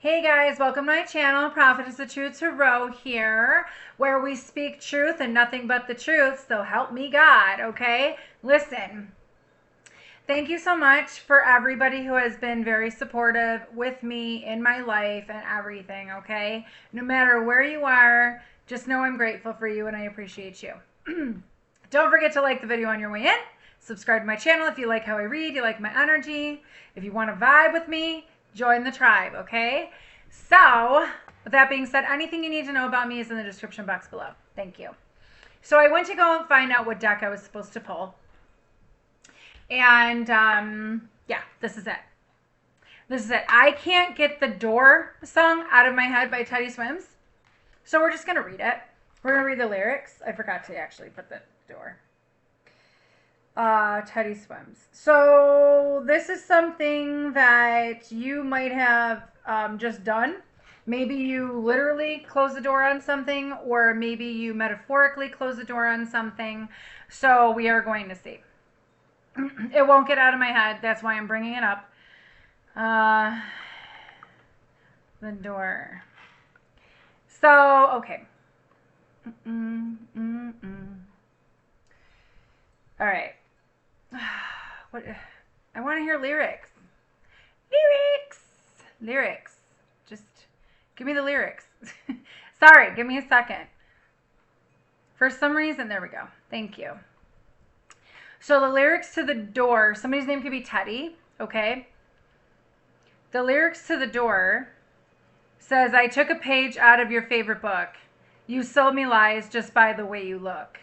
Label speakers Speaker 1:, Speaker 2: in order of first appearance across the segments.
Speaker 1: Hey guys, welcome to my channel, Prophetess of Truth Tarot here, where we speak truth and nothing but the truth, so help me God, okay? Listen, thank you so much for everybody who has been very supportive with me in my life and everything, okay? No matter where you are, just know I'm grateful for you and I appreciate you. Don't forget to like the video on your way in. Subscribe to my channel if you like how I read, you like my energy. If you want to vibe with me, join the tribe, okay? So, with that being said, anything you need to know about me is in the description box below. Thank you. So I went to go and find out what deck I was supposed to pull. And, yeah, this is it. This is it. I can't get the Door song out of my head by Teddy Swims. So we're just going to read it. We're going to read the lyrics. I forgot to actually put the Door. Teddy Swims. So this is something that you might have just done. Maybe you literally close the door on something, or maybe you metaphorically close the door on something. So we are going to see. It won't get out of my head. That's why I'm bringing it up. The door. So, okay. All right. What? I want to hear lyrics. Lyrics. Just give me the lyrics. Sorry, give me a second. For some reason, there we go. Thank you. So the lyrics to the Door, somebody's name could be Teddy, okay? The lyrics to the Door says, I took a page out of your favorite book. You sold me lies just by the way you look.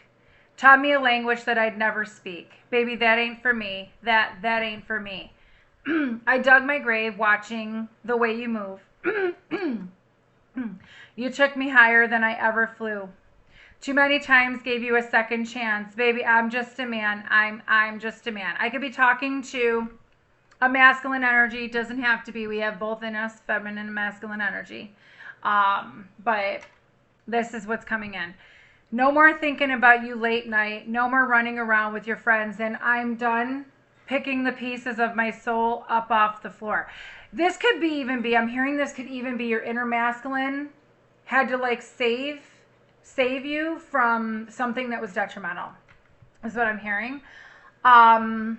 Speaker 1: Taught me a language that I'd never speak. Baby, that ain't for me. That ain't for me. I dug my grave watching the way you move. You took me higher than I ever flew. Too many times gave you a second chance. Baby, I'm just a man. I'm just a man. I could be talking to a masculine energy. Doesn't have to be. We have both in us, feminine and masculine energy. But this is what's coming in. No more thinking about you late night. No more running around with your friends. And I'm done picking the pieces of my soul up off the floor. This could be I'm hearing this could even be your inner masculine had to like save you from something that was detrimental. Is what I'm hearing. I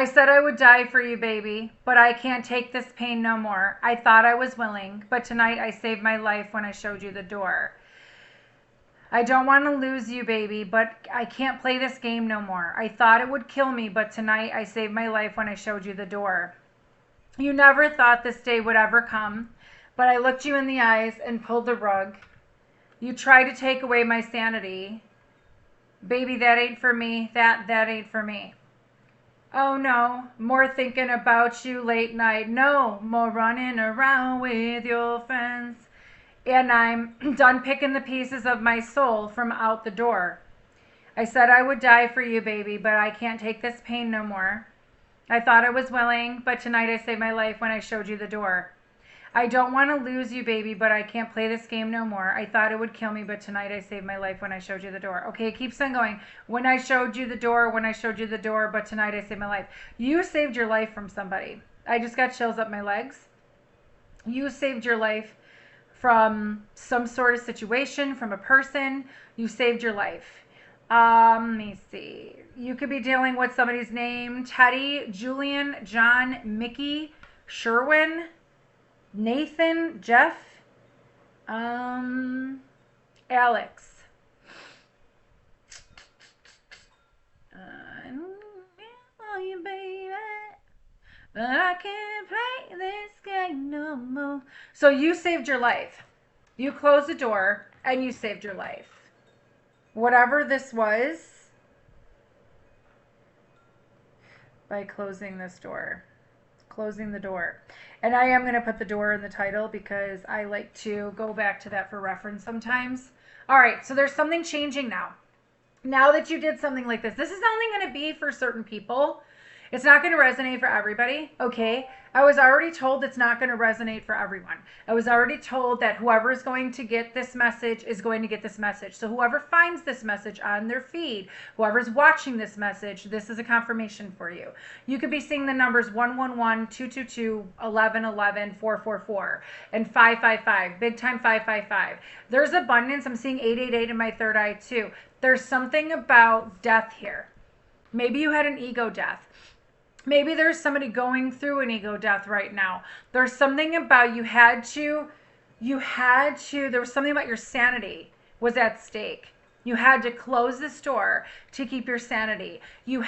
Speaker 1: said I would die for you, baby, but I can't take this pain no more. I thought I was willing, but tonight I saved my life when I showed you the door. I don't want to lose you, baby, but I can't play this game no more. I thought it would kill me, but tonight I saved my life when I showed you the door. You never thought this day would ever come, but I looked you in the eyes and pulled the rug. You tried to take away my sanity. Baby, that ain't for me. That ain't for me. Oh no, more thinking about you late night. No, more running around with your friends. And I'm done picking the pieces of my soul from out the door. I said I would die for you, baby, but I can't take this pain no more. I thought I was willing, but tonight I saved my life when I showed you the door. I don't want to lose you, baby, but I can't play this game no more. I thought it would kill me, but tonight I saved my life when I showed you the door. Okay, it keeps on going. When I showed you the door, but tonight I saved my life. You saved your life from somebody. I just got chills up my legs. You saved your life from some sort of situation, from a person. You saved your life. Let me see. You could be dealing with somebody's name. Teddy, Julian, John, Mickey, Sherwin, Nathan, Jeff, Alex. You baby, but I can't play this game no more. So you saved your life. You closed the door and you saved your life. Whatever this was, by closing this door. Closing the door. And I am going to put the door in the title because I like to go back to that for reference sometimes. All right, so there's something changing now. Now that you did something like this, this is only going to be for certain people. It's not going to resonate for everybody, okay? I was already told it's not going to resonate for everyone. I was already told that whoever is going to get this message is going to get this message. So whoever finds this message on their feed, whoever's watching this message, this is a confirmation for you. You could be seeing the numbers 111, 222, 1111, 444, and 555, big time 555. There's abundance. I'm seeing 888 in my third eye too. There's something about death here. Maybe you had an ego death. Maybe there's somebody going through an ego death right now. There's something about there was something about your sanity was at stake. You had to close this door to keep your sanity. You've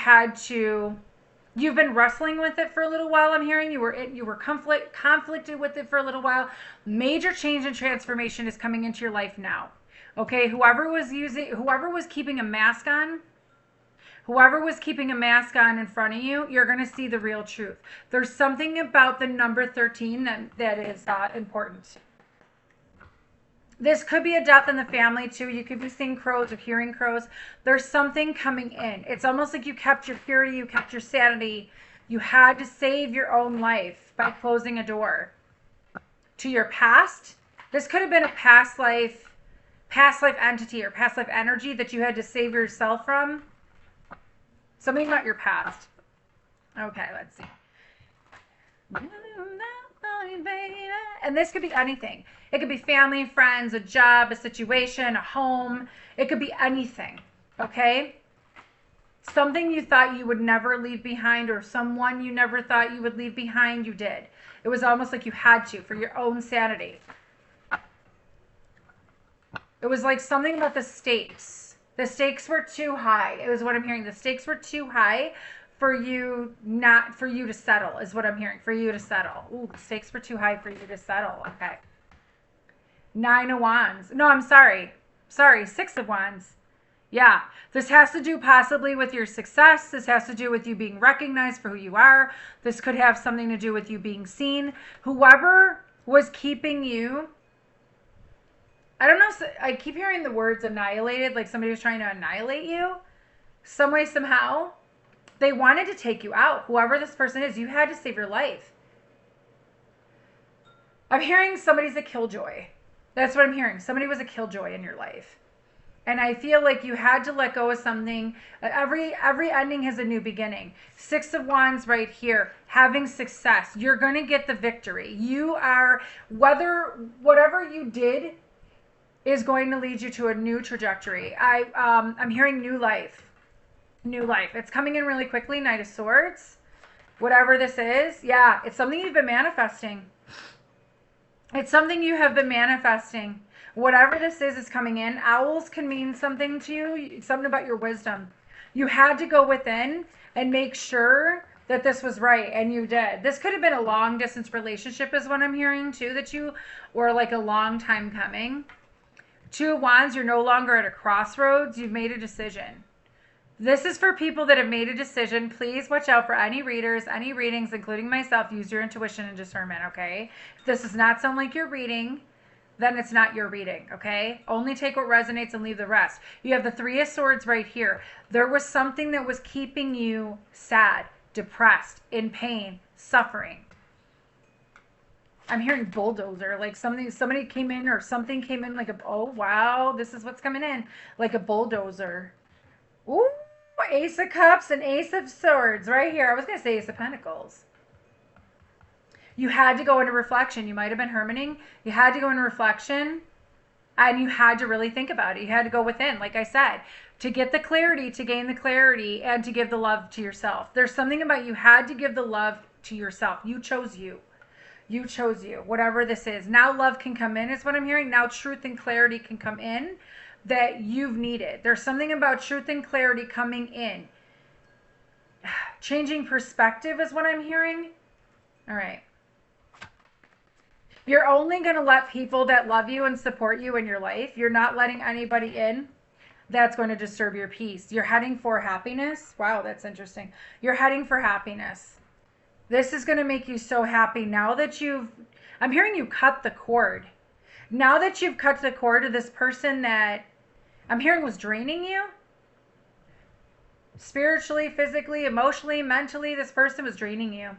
Speaker 1: been wrestling with it for a little while. I'm hearing you were conflicted with it for a little while. Major change and transformation is coming into your life now. Okay, whoever was keeping a mask on, whoever was keeping a mask on in front of you, you're going to see the real truth. There's something about the number 13 that is important. This could be a death in the family too. You could be seeing crows or hearing crows. There's something coming in. It's almost like you kept your purity, you kept your sanity. You had to save your own life by closing a door to your past. This could have been a past life entity or past life energy that you had to save yourself from. Something about your past. Okay, let's see. And this could be anything. It could be family, friends, a job, a situation, a home. It could be anything, okay? Something you thought you would never leave behind, or someone you never thought you would leave behind, you did. It was almost like you had to for your own sanity. It was like something about the stakes. The stakes were too high. It was what I'm hearing. The stakes were too high for you to settle, is what I'm hearing. For you to settle. Ooh, the stakes were too high for you to settle. Okay. 9 of Wands. No, I'm sorry. 6 of Wands. Yeah. This has to do possibly with your success. This has to do with you being recognized for who you are. This could have something to do with you being seen. Whoever was keeping you, I don't know, I keep hearing the words annihilated, like somebody was trying to annihilate you. Some way, somehow. They wanted to take you out. Whoever this person is, you had to save your life. I'm hearing somebody's a killjoy. That's what I'm hearing. Somebody was a killjoy in your life. And I feel like you had to let go of something. Every ending has a new beginning. 6 of Wands right here. Having success. You're going to get the victory. You are, whatever you did is going to lead you to a new trajectory. I'm hearing new life. New life. It's coming in really quickly. Knight of Swords. Whatever this is. Yeah, it's something you've been manifesting. It's something you have been manifesting. Whatever this is coming in. Owls can mean something to you. Something about your wisdom. You had to go within and make sure that this was right, and you did. This could have been a long distance relationship is what I'm hearing too, or like a long time coming. 2 of Wands, you're no longer at a crossroads. You've made a decision. This is for people that have made a decision. Please watch out for any readers, any readings, including myself. Use your intuition and discernment, okay? If this does not sound like your reading, then it's not your reading, okay? Only take what resonates and leave the rest. You have the 3 of Swords right here. There was something that was keeping you sad, depressed, in pain, suffering. I'm hearing bulldozer, like somebody came in or something came in like oh wow, this is what's coming in, like a bulldozer. Ooh, Ace of Cups and Ace of Swords right here. I was going to say Ace of Pentacles. You had to go into reflection. You might have been hermiting. You had to go into reflection and you had to really think about it. You had to go within, like I said, to get the clarity, to gain the clarity, and to give the love to yourself. There's something about you had to give the love to yourself. You chose you. You chose you, whatever this is. Now love can come in is what I'm hearing. Now truth and clarity can come in that you've needed. There's something about truth and clarity coming in. Changing perspective is what I'm hearing. All right. You're only going to let people that love you and support you in your life. You're not letting anybody in that's going to disturb your peace. You're heading for happiness. Wow, that's interesting. You're heading for happiness. This is going to make you so happy now that I'm hearing you cut the cord. Now that you've cut the cord to this person that I'm hearing was draining you. Spiritually, physically, emotionally, mentally, this person was draining you.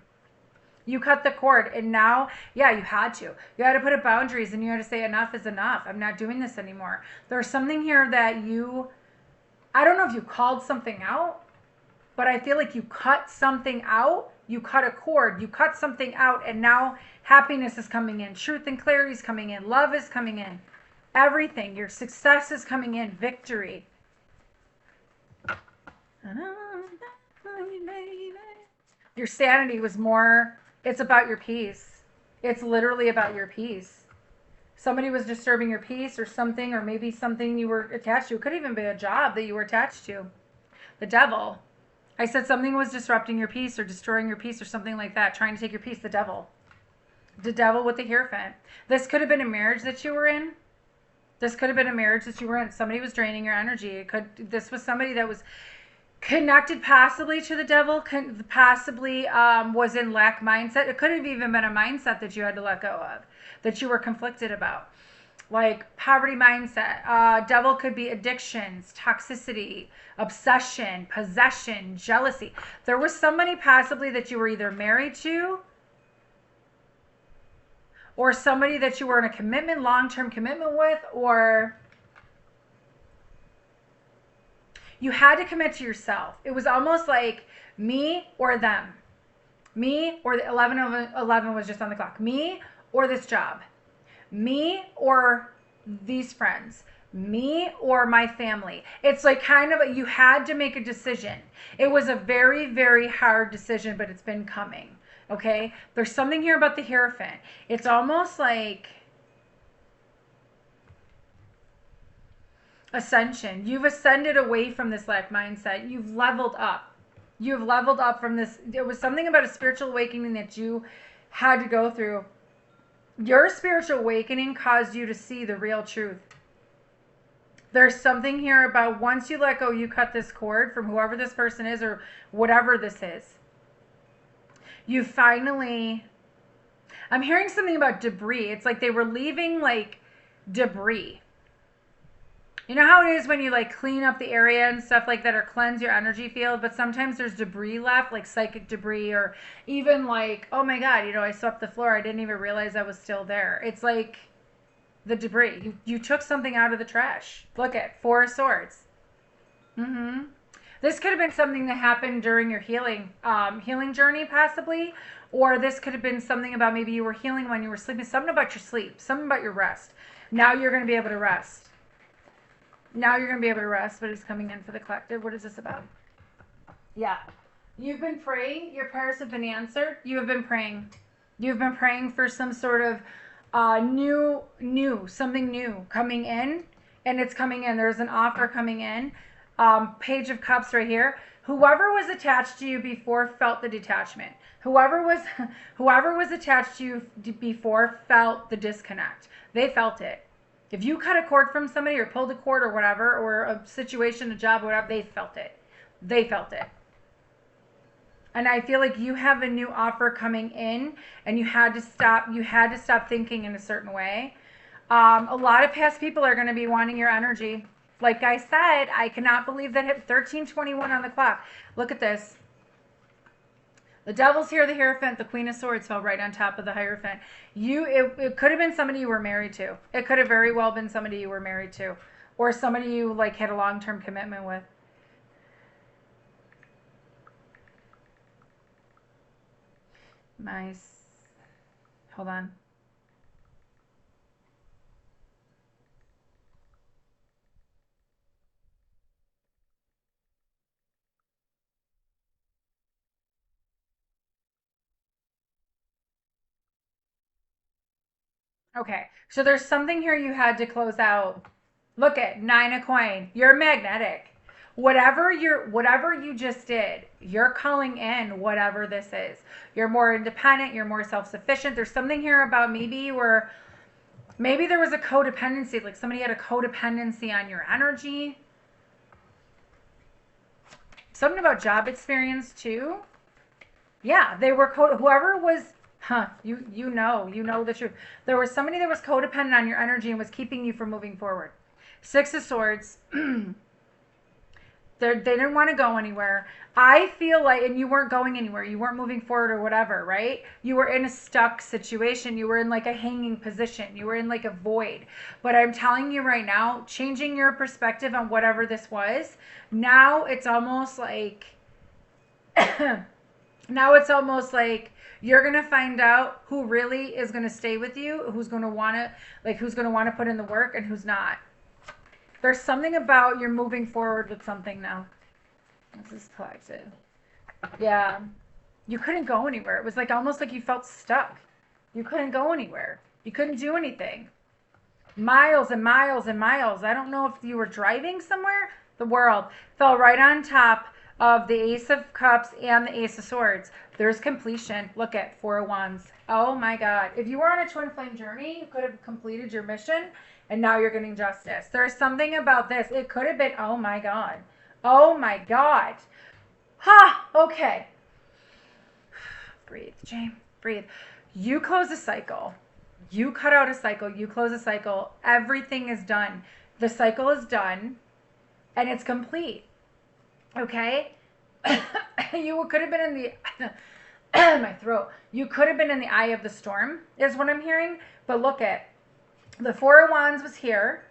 Speaker 1: You cut the cord, and now, yeah, you had to. You had to put up boundaries, and you had to say enough is enough. I'm not doing this anymore. There's something here that I don't know if you called something out, but I feel like you cut something out. You cut a cord, you cut something out, and now happiness is coming in. Truth and clarity is coming in. Love is coming in. Everything. Your success is coming in. Victory. Your sanity was more, it's about your peace. It's literally about your peace. Somebody was disturbing your peace or something, or maybe something you were attached to. It could even be a job that you were attached to. The devil. I said something was disrupting your peace or destroying your peace or something like that, trying to take your peace. The devil. The devil with the Hierophant. This could have been a marriage that you were in. This could have been a marriage that you were in. Somebody was draining your energy. This was somebody that was connected possibly to the devil, possibly was in lack mindset. It could have even been a mindset that you had to let go of, that you were conflicted about. Like poverty mindset. Devil could be addictions, toxicity, obsession, possession, jealousy. There was somebody possibly that you were either married to or somebody that you were in a commitment, long-term commitment with, or you had to commit to yourself. It was almost like me or them. Me or the 11 was just on the clock. Me or this job. Me or these friends. Me or my family. It's like kind of, you had to make a decision. It was a very, very hard decision, but it's been coming. Okay? There's something here about the Hierophant. It's almost like ascension. You've ascended away from this lack mindset. You've leveled up. You've leveled up from this. There was something about a spiritual awakening that you had to go through. Your spiritual awakening caused you to see the real truth. There's something here about once you let go, you cut this cord from whoever this person is or whatever this is. You finally, I'm hearing something about debris. It's like they were leaving like debris. You know how it is when you like clean up the area and stuff like that or cleanse your energy field, but sometimes there's debris left, like psychic debris, or even like, oh my God, you know, I swept the floor. I didn't even realize I was still there. It's like the debris. You took something out of the trash. Look at Four of Swords. This could have been something that happened during your healing journey possibly, or this could have been something about maybe you were healing when you were sleeping, something about your sleep, something about your rest. Now you're going to be able to rest. Now you're going to be able to rest, but it's coming in for the collective. What is this about? Yeah. You've been praying. Your prayers have been answered. You have been praying. You've been praying for some sort of something new coming in, and it's coming in. There's an offer coming in. Page of Cups right here. Whoever was attached to you before felt the detachment. Whoever was attached to you before felt the disconnect. They felt it. If you cut a cord from somebody or pulled a cord or whatever, or a situation, a job, whatever, they felt it. They felt it. And I feel like you have a new offer coming in, and you had to stop thinking in a certain way. A lot of past people are going to be wanting your energy. Like I said, I cannot believe that hit 13:21 on the clock. Look at this. The Devil's here, the Hierophant, the Queen of Swords fell right on top of the Hierophant. It could have been somebody you were married to. It could have very well been somebody you were married to, or somebody you like had a long-term commitment with. Nice. Hold on. Okay, so there's something here you had to close out. Look at Nine of Coin. You're magnetic. Whatever you just did, you're calling in whatever this is. You're more independent. You're more self-sufficient. There's something here about maybe there was a codependency, like somebody had a codependency on your energy. Something about job experience too. Yeah, they were whoever was. You know the truth. There was somebody that was codependent on your energy and was keeping you from moving forward. Six of Swords. They didn't want to go anywhere. I feel like, and you weren't going anywhere. You weren't moving forward or whatever, right? You were in a stuck situation. You were in like a hanging position. You were in like a void. But I'm telling you right now, changing your perspective on whatever this was, now it's almost like, now it's almost like you're going to find out who really is going to stay with you, who's going to want to put in the work and who's not. There's something about you're moving forward with something now. This is collected. Yeah. You couldn't go anywhere. It was like almost like you felt stuck. You couldn't go anywhere. You couldn't do anything. Miles and miles and miles. I don't know if you were driving somewhere. The world fell right on top of the Ace of Cups and the Ace of Swords. There's completion. Look at Four of Wands. Oh my God. If you were on a twin flame journey, you could have completed your mission and now you're getting justice. There's something about this. It could have been, oh my God. Oh my God. Ha! Okay. Breathe, Jane. Breathe. You close a cycle. You cut out a cycle. You close a cycle. Everything is done. The cycle is done and it's complete. Okay? You could have been in the my throat. You could have been in the eye of the storm is what I'm hearing. But look at the Four of Wands was here,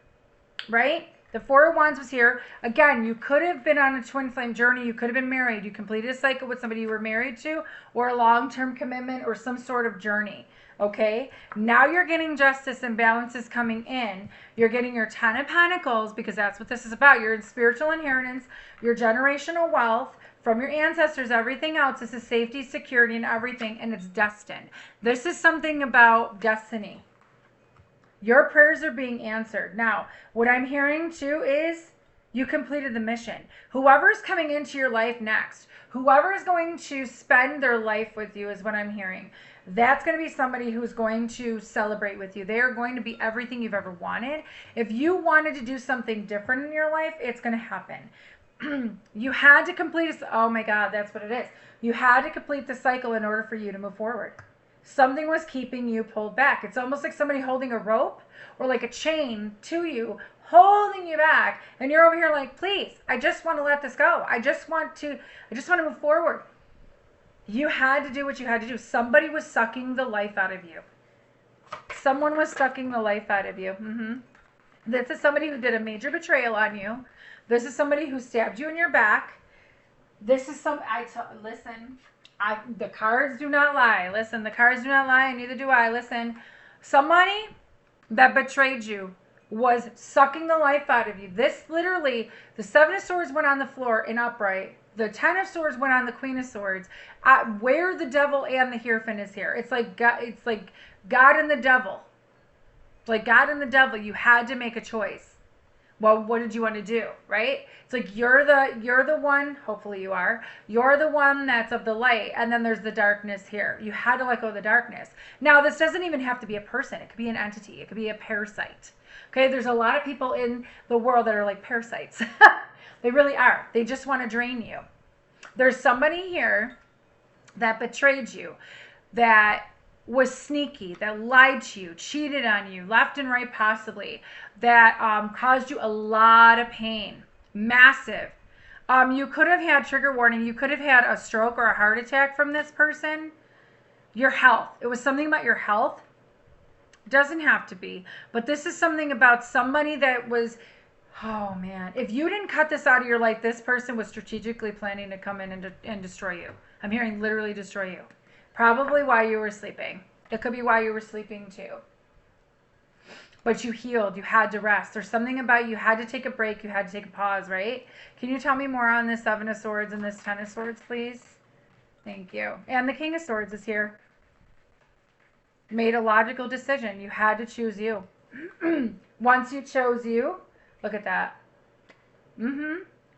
Speaker 1: right? The Four of Wands was here. Again, you could have been on a twin flame journey. You could have been married. You completed a cycle with somebody you were married to or a long-term commitment or some sort of journey. Okay? Now you're getting justice and balance is coming in. You're getting your 10 of Pentacles because that's what this is about. Your spiritual inheritance, your generational wealth from your ancestors, everything else. This is safety, security, and everything, and it's destined. This is something about destiny. Your prayers are being answered. Now, what I'm hearing too is you completed the mission. Whoever's coming into your life next, whoever is going to spend their life with you is what I'm hearing. That's going to be somebody who's going to celebrate with you. They are going to be everything you've ever wanted. If you wanted to do something different in your life, it's going to happen. You had to complete oh my God, that's what it is. You had to complete the cycle in order for you to move forward. Something was keeping you pulled back. It's almost like somebody holding a rope or like a chain to you, holding you back. And you're over here like, please, I just want to let this go. I just want to move forward. You had to do what you had to do. Somebody was sucking the life out of you. Someone was sucking the life out of you. This is somebody who did a major betrayal on you. This is somebody who stabbed you in your back. This is listen. The cards do not lie. Listen, the cards do not lie, and neither do I. Listen, somebody that betrayed you was sucking the life out of you. This literally, the Seven of Swords went on the floor in upright. The Ten of Swords went on the Queen of Swords. Where the devil and the Hierophant is here. It's like God and the devil. It's like God and the devil. You had to make a choice. Well, what did you want to do, right? It's like you're the one, hopefully you are, you're the one that's of the light, and then there's the darkness here. You had to let go of the darkness. Now, this doesn't even have to be a person. It could be an entity. It could be a parasite. Okay, there's a lot of people in the world that are like parasites. They really are. They just want to drain you. There's somebody here that betrayed you, that was sneaky, that lied to you, cheated on you, left and right possibly, that caused you a lot of pain, massive. You could have had trigger warning. You could have had a stroke or a heart attack from this person. Your health. It was something about your health. Doesn't have to be, but this is something about somebody that was, oh man, if you didn't cut this out of your life, this person was strategically planning to come in and destroy you. I'm hearing literally destroy you. Probably while you were sleeping. It could be while you were sleeping too. But you healed. You had to rest. There's something about you had to take a break. You had to take a pause, right? Can you tell me more on this Seven of Swords and this Ten of Swords, please? Thank you. And the King of Swords is here. Made a logical decision. You had to choose you. Once you chose you, look at that.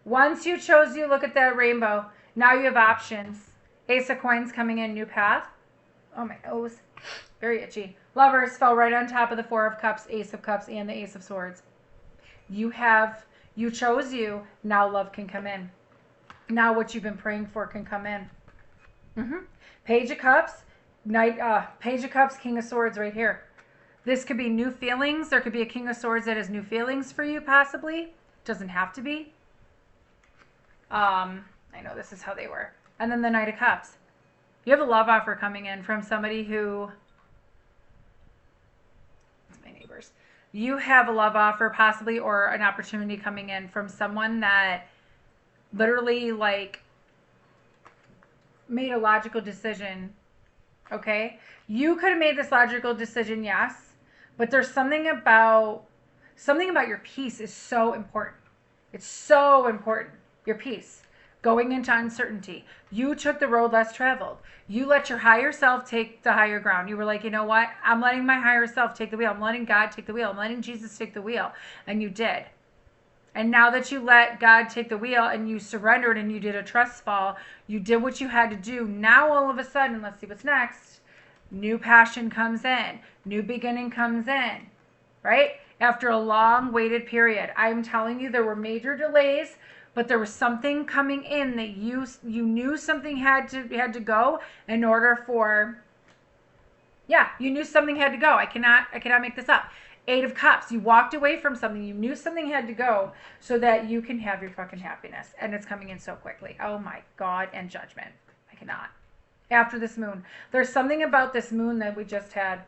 Speaker 1: Once you chose you, look at that rainbow. Now you have options. Ace of Coins coming in, new path. Oh, my nose. Very itchy. Lovers fell right on top of the Four of Cups, Ace of Cups, and the Ace of Swords. You chose you. Now love can come in. Now what you've been praying for can come in. Page of Cups, Page of Cups, King of Swords right here. This could be new feelings. There could be a King of Swords that has new feelings for you, possibly. Doesn't have to be. I know this is how they were. And then the Knight of Cups. You have a love offer coming in from somebody who, it's my neighbors. You have a love offer possibly, or an opportunity coming in from someone that literally like made a logical decision. Okay? You could have made this logical decision, yes, but there's something about your peace is so important. It's so important. Your peace. Going into uncertainty. You took the road less traveled. You let your higher self take the higher ground. You were like, you know what? I'm letting my higher self take the wheel. I'm letting God take the wheel. I'm letting Jesus take the wheel. And you did. And now that you let God take the wheel and you surrendered and you did a trust fall, you did what you had to do. Now all of a sudden, let's see what's next. New passion comes in. New beginning comes in. Right? After a long waited period. I'm telling you, there were major delays, but there was something coming in that you knew something had to go in order for, yeah, you knew something had to go. I cannot make this up. 8 of Cups. You walked away from something. You knew something had to go so that you can have your fucking happiness. And it's coming in so quickly. Oh my God. And Judgment. I cannot. After this moon. There's something about this moon that we just had.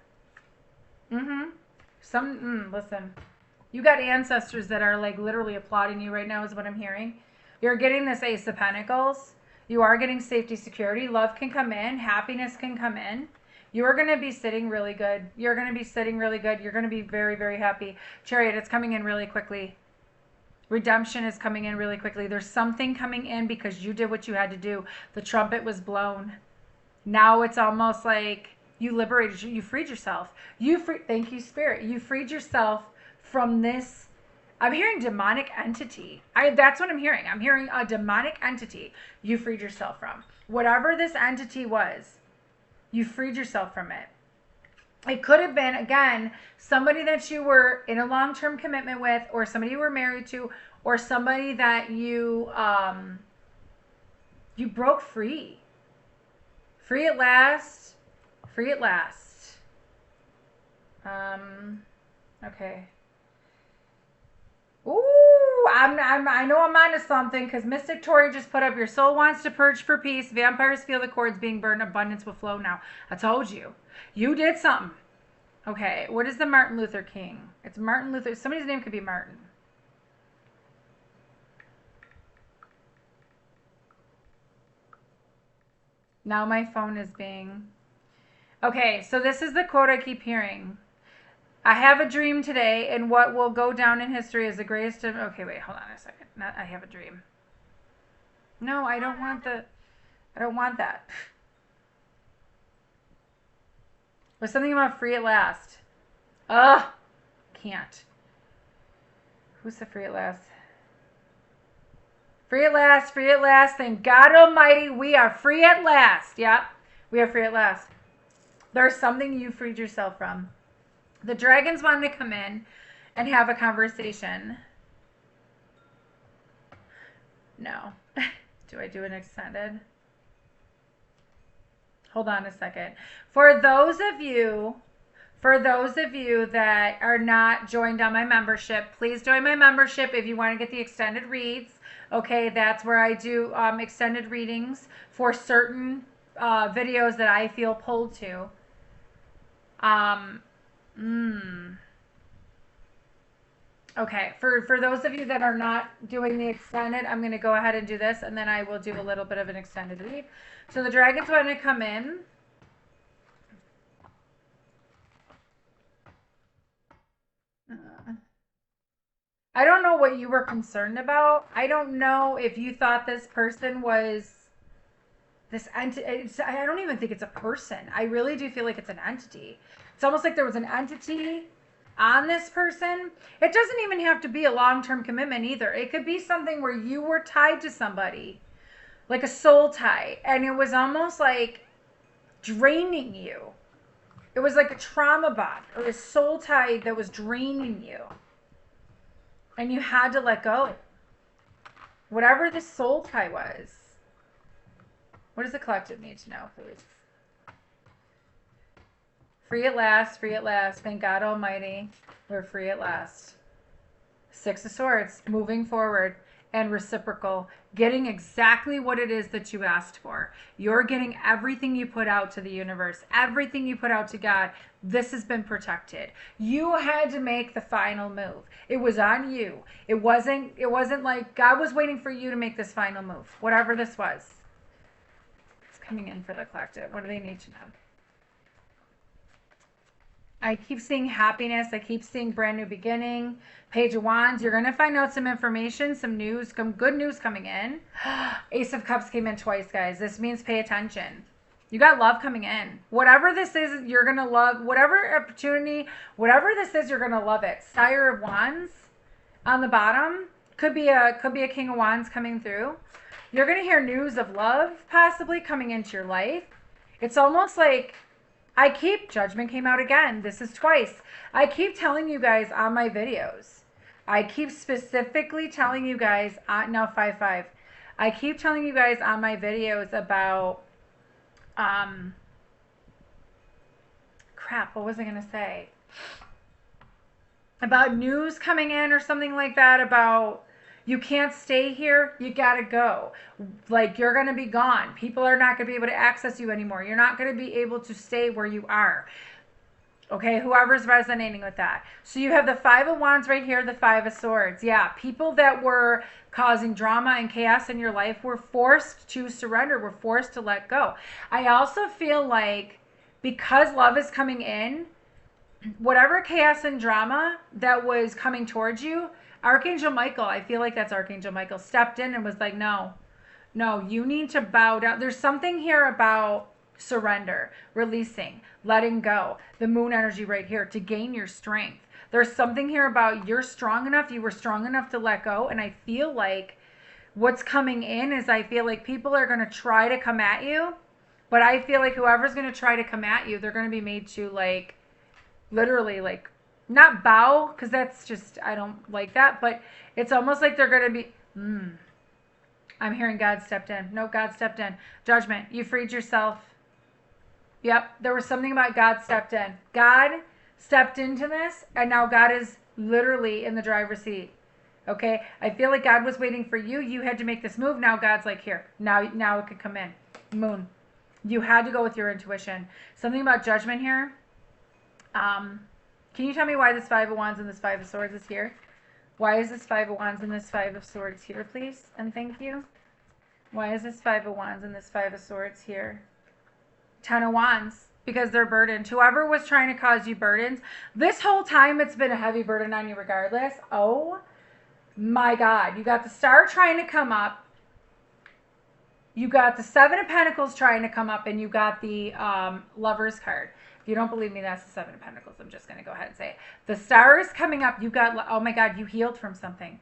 Speaker 1: Listen. You got ancestors that are like literally applauding you right now is what I'm hearing. You're getting this Ace of Pentacles. You are getting safety, security. Love can come in. Happiness can come in. You are going to be sitting really good. You're going to be sitting really good. You're going to be very, very happy. Chariot, it's coming in really quickly. Redemption is coming in really quickly. There's something coming in because you did what you had to do. The trumpet was blown. Now it's almost like you liberated, you freed yourself. Thank you, Spirit. You freed yourself from this. I'm hearing demonic entity. That's what I'm hearing. I'm hearing a demonic entity you freed yourself from. Whatever this entity was, you freed yourself from it. It could have been, again, somebody that you were in a long-term commitment with, or somebody you were married to, or somebody that you broke free. Free at last. Free at last. Okay. Ooh, I know I'm onto something because Mystic Tori just put up, your soul wants to purge for peace. Vampires feel the cords being burned. Abundance will flow now. I told you. You did something. Okay, what is the Martin Luther King? It's Martin Luther. Somebody's name could be Martin. Now my phone is being... Okay, so this is the quote I keep hearing. I have a dream today, and what will go down in history as the greatest of... Okay, wait, hold on a second. Not I have a dream. No, I don't want the... I don't want that. There's something about free at last. Ugh. Can't. Who's the free at last? Free at last, free at last. Thank God Almighty, we are free at last. Yep, we are free at last. There's something you freed yourself from. The dragons wanted to come in and have a conversation. No. Do I do an extended? Hold on a second. For those of you that are not joined on my membership, please join my membership if you want to get the extended reads. Okay, that's where I do extended readings for certain videos that I feel pulled to. Okay, for those of you that are not doing the extended, I'm going to go ahead and do this, and then I will do a little bit of an extended read. So the dragons want to come in. I don't know what you were concerned about. I don't know if you thought this person was this entity. I don't even think it's a person. I really do feel like it's an entity. It's almost like there was an entity on this person. It doesn't even have to be a long-term commitment either. It could be something where you were tied to somebody, like a soul tie, and it was almost like draining you. It was like a trauma bond or a soul tie that was draining you. And you had to let go. Whatever this soul tie was. What does the collective need to know, please? Free at last, free at last. Thank God Almighty, we're free at last. 6 of Swords, moving forward. and reciprocal, getting exactly what it is that you asked for. You're getting everything you put out to the universe, everything you put out to God. This has been protected. You had to make the final move. It was on you. It wasn't like God was waiting for you to make this final move, whatever this was. It's coming in for the collective. What do they need to know? I keep seeing happiness. I keep seeing brand new beginning. Page of Wands. You're going to find out some information, some news, some good news coming in. Ace of Cups came in twice, guys. This means pay attention. You got love coming in. Whatever this is, you're going to love. Whatever opportunity, whatever this is, you're going to love it. Sire of Wands on the bottom. Could be a King of Wands coming through. You're going to hear news of love possibly coming into your life. It's almost like Judgment came out again. This is twice. I keep telling you guys on my videos. I keep specifically telling you guys, now 5-5. I keep telling you guys on my videos about, crap, what was I going to say? About news coming in or something like that, about you can't stay here, you gotta go. Like, you're gonna be gone. People are not gonna be able to access you anymore. You're not gonna be able to stay where you are. Okay, whoever's resonating with that. So you have the Five of Wands right here, the Five of Swords. Yeah, people that were causing drama and chaos in your life were forced to surrender, were forced to let go. I also feel like because love is coming in, whatever chaos and drama that was coming towards you, Archangel Michael, I feel like that's Archangel Michael, stepped in and was like, no, you need to bow down. There's something here about surrender, releasing, letting go. The moon energy right here to gain your strength. There's something here about you're strong enough, you were strong enough to let go. And I feel like what's coming in is I feel like people are going to try to come at you. But I feel like whoever's going to try to come at you, they're going to be made to like, literally like, not bow, because that's just, I don't like that, but it's almost like they're going to be, I'm hearing God stepped in. No, God stepped in. Judgment, you freed yourself. Yep, there was something about God stepped in. God stepped into this, and now God is literally in the driver's seat. Okay, I feel like God was waiting for you. You had to make this move. Now God's like, here, now it could come in. Moon, you had to go with your intuition. Something about judgment here. Can you tell me why this Five of Wands and this Five of Swords is here? Why is this Five of Wands and this Five of Swords here, please? And thank you. Why is this Five of Wands and this Five of Swords here? 10 of Wands, because they're burdened. Whoever was trying to cause you burdens, this whole time it's been a heavy burden on you regardless. Oh my God. You got the Star trying to come up. You got the Seven of Pentacles trying to come up, and you got the Lover's card. If you don't believe me, that's the Seven of Pentacles. I'm just going to go ahead and say it. The Star is coming up. You got, oh my God, you healed from something.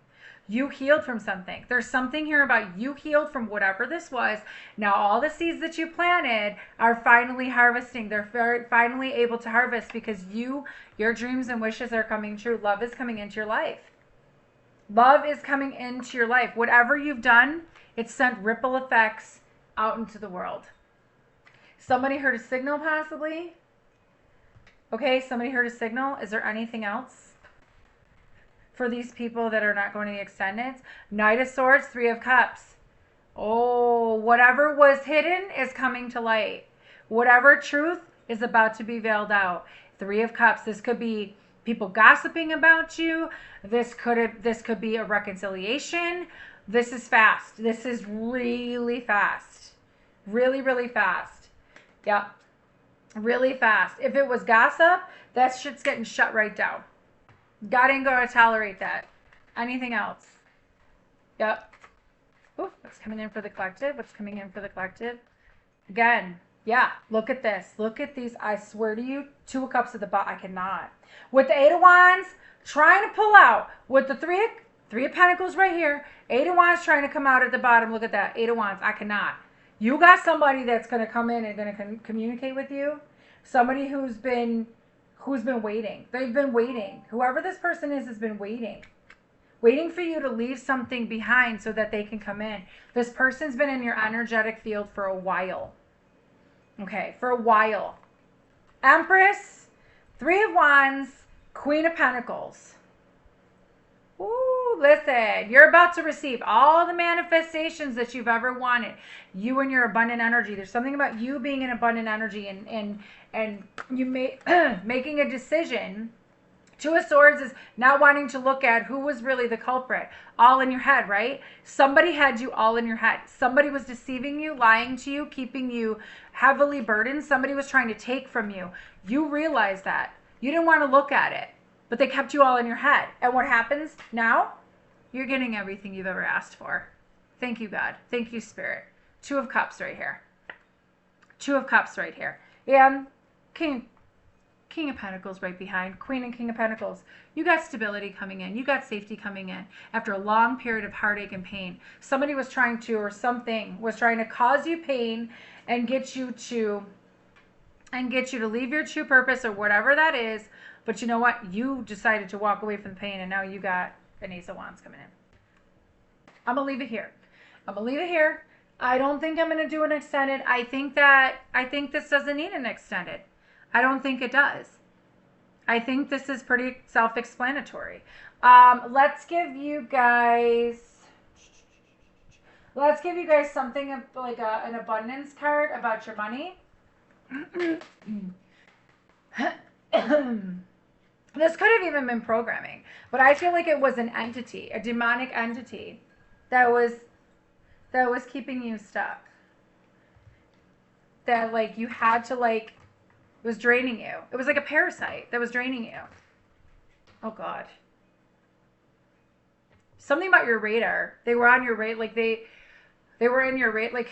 Speaker 1: You healed from something. There's something here about you healed from whatever this was. Now all the seeds that you planted are finally harvesting. They're finally able to harvest because your dreams and wishes are coming true. Love is coming into your life. Love is coming into your life. Whatever you've done, it's sent ripple effects out into the world. Somebody heard a signal possibly. Okay, somebody heard a signal. Is there anything else for these people that are not going to the extended? Knight of Swords, Three of Cups. Oh, whatever was hidden is coming to light. Whatever truth is about to be veiled out. Three of Cups. This could be people gossiping about you. This could be a reconciliation. This is fast. This is really fast. Really, really fast. Yep. Really fast. If it was gossip, that shit's getting shut right down. God ain't going to tolerate that. Anything else? Yep. Ooh, what's coming in for the collective? What's coming in for the collective? Again, yeah, look at this. Look at these. I swear to you, Two of Cups at the bottom. I cannot. With the Eight of Wands, trying to pull out. With the Three of Pentacles right here. Eight of Wands trying to come out at the bottom. Look at that. Eight of Wands. I cannot. You got somebody that's going to come in and going to communicate with you. Somebody who's been waiting. They've been waiting. Whoever this person is has been waiting. Waiting for you to leave something behind so that they can come in. This person's been in your energetic field for a while. Okay, for a while. Empress, Three of Wands, Queen of Pentacles. Ooh. Listen, you're about to receive all the manifestations that you've ever wanted. You and your abundant energy. There's something about you being in abundant energy and you making a decision. Two of Swords is not wanting to look at who was really the culprit. All in your head, right? Somebody had you all in your head. Somebody was deceiving you, lying to you, keeping you heavily burdened. Somebody was trying to take from you. You realize that. You didn't want to look at it, but they kept you all in your head. And what happens now? You're getting everything you've ever asked for. Thank you, God. Thank you, Spirit. Two of Cups right here. Two of Cups right here. And King of Pentacles right behind. Queen and King of Pentacles. You got stability coming in. You got safety coming in. After a long period of heartache and pain. Somebody was trying to, or something was trying to cause you pain and get you to leave your true purpose or whatever that is. But you know what? You decided to walk away from the pain and now you got an Ace of Wands coming in. I'm going to leave it here. I don't think I'm going to do an extended. I think this doesn't need an extended. I don't think it does. I think this is pretty self-explanatory. Let's give you guys something like an abundance card about your money. This could have even been programming, but I feel like it was an entity, a demonic entity that was keeping you stuck. That like you had to like. It was draining you. It was like a parasite that was draining you. Oh, God. Something about your radar. They were on your radar. Like, they were in your radar. Like,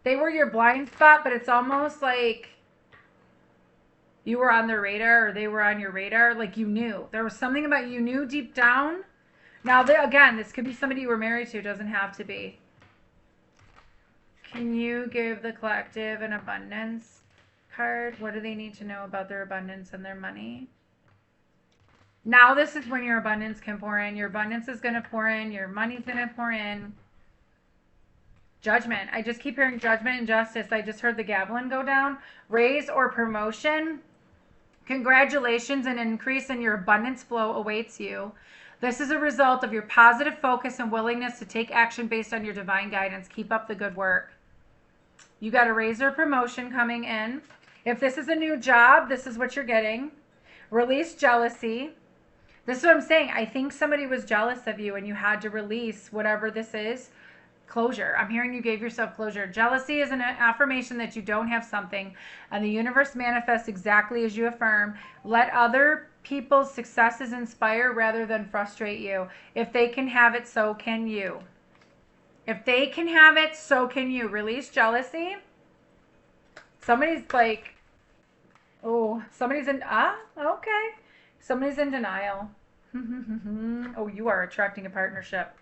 Speaker 1: they were your blind spot, but it's almost like you were on their radar or they were on your radar. Like, you knew. There was something about you knew deep down. Now, again, this could be somebody you were married to. It doesn't have to be. Can you give the collective an abundance card? What do they need to know about their abundance and their money? Now this is when your abundance can pour in. Your abundance is going to pour in. Your money's going to pour in. Judgment. I just keep hearing judgment and justice. I just heard the javelin go down. Raise or promotion. Congratulations, an increase in your abundance flow awaits you. This is a result of your positive focus and willingness to take action based on your divine guidance. Keep up the good work. You got a raise or promotion coming in. If this is a new job, this is what you're getting. Release jealousy. This is what I'm saying. I think somebody was jealous of you and you had to release whatever this is. Closure. I'm hearing you gave yourself closure. Jealousy is an affirmation that you don't have something and the universe manifests exactly as you affirm. Let other people's successes inspire rather than frustrate you. If they can have it, so can you. If they can have it, so can you. Release jealousy. Somebody's like, oh, somebody's in, okay. Somebody's in denial. Oh, you are attracting a partnership.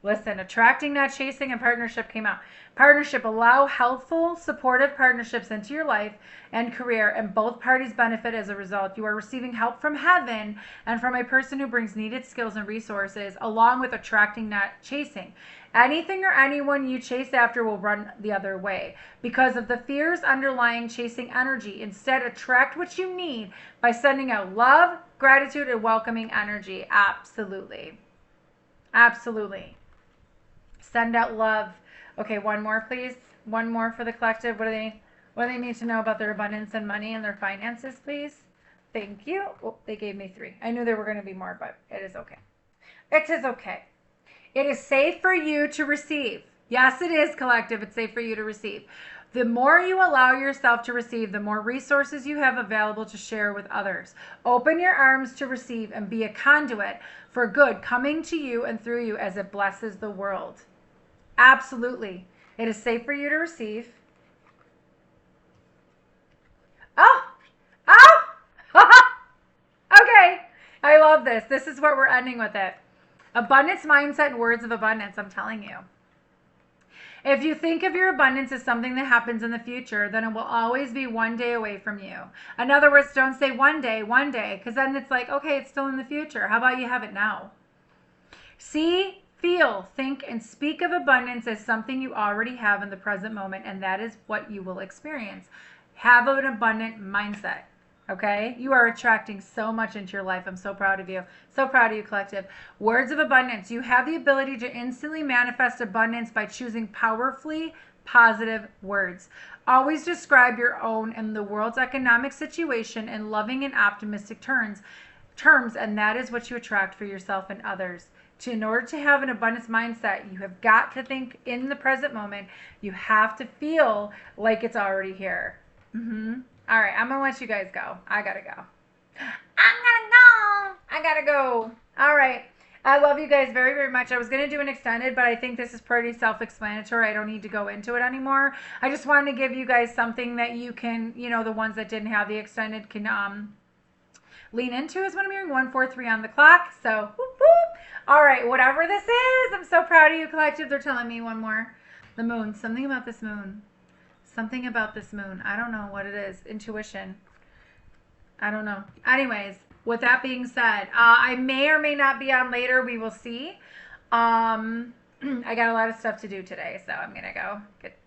Speaker 1: Listen, attracting, not chasing, and partnership came out. Partnership, allow healthful, supportive partnerships into your life and career, and both parties benefit as a result. You are receiving help from heaven and from a person who brings needed skills and resources, along with attracting, not chasing. Anything or anyone you chase after will run the other way because of the fears underlying chasing energy. Instead, attract what you need by sending out love, gratitude, and welcoming energy. Absolutely. Absolutely. Send out love. Okay, one more, please. One more for the collective. What do they need to know about their abundance and money and their finances, please? Thank you. Oh, they gave me 3. I knew there were going to be more, but it is okay. It is okay. It is safe for you to receive. Yes, it is, collective. It's safe for you to receive. The more you allow yourself to receive, the more resources you have available to share with others. Open your arms to receive and be a conduit for good coming to you and through you as it blesses the world. Absolutely. It is safe for you to receive. Oh! Okay. I love this. This is what we're ending with it. Abundance mindset and words of abundance, I'm telling you. If you think of your abundance as something that happens in the future, then it will always be one day away from you. In other words, don't say one day, because then it's like, okay, it's still in the future. How about you have it now? See, feel, think, and speak of abundance as something you already have in the present moment, and that is what you will experience. Have an abundant mindset. Okay? You are attracting so much into your life. I'm so proud of you. So proud of you, collective. Words of abundance. You have the ability to instantly manifest abundance by choosing powerfully positive words. Always describe your own and the world's economic situation in loving and optimistic terms, and that is what you attract for yourself and others. In order to have an abundance mindset, you have got to think in the present moment. You have to feel like it's already here. All right, I'm going to let you guys go. I got to go. I got to go. All right. I love you guys very, very much. I was going to do an extended, but I think this is pretty self-explanatory. I don't need to go into it anymore. I just wanted to give you guys something that you can, the ones that didn't have the extended can lean into is what I'm hearing. 143 on the clock. So, whoop, whoop. All right, whatever this is, I'm so proud of you, collective. They're telling me one more. The moon. Something about this moon. Something about this moon. I don't know what it is. Intuition. I don't know. Anyways, with that being said, I may or may not be on later. We will see. I got a lot of stuff to do today, so I'm going to go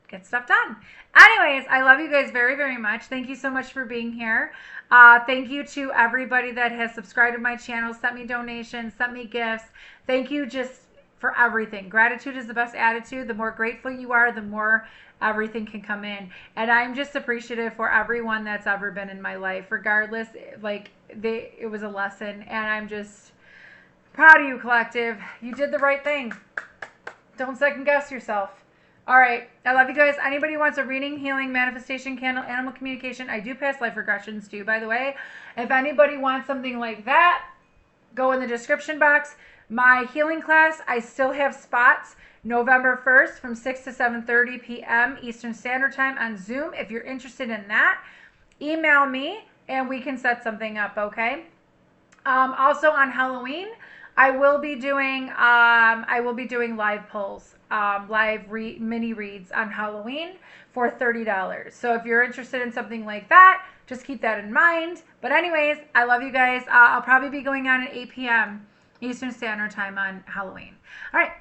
Speaker 1: get stuff done. Anyways, I love you guys very, very much. Thank you so much for being here. Thank you to everybody that has subscribed to my channel, sent me donations, sent me gifts. Thank you just for everything. Gratitude is the best attitude. The more grateful you are, the more everything can come in. And I'm just appreciative for everyone that's ever been in my life, regardless. It was a lesson, and I'm just proud of you, collective. You did the right thing. Don't second guess yourself. All right, I love you guys. Anybody wants a reading, healing, manifestation, candle, animal communication? I do past life regressions too, by the way. If anybody wants something like that, go in the description box. My healing class, I still have spots. November 1st from 6 to 7:30 p.m. Eastern Standard Time on Zoom. If you're interested in that, email me and we can set something up, okay? Also on Halloween, I will be doing live polls, mini reads on Halloween for $30. So if you're interested in something like that, just keep that in mind. But anyways, I love you guys. I'll probably be going on at 8 p.m. Eastern Standard Time on Halloween. All right.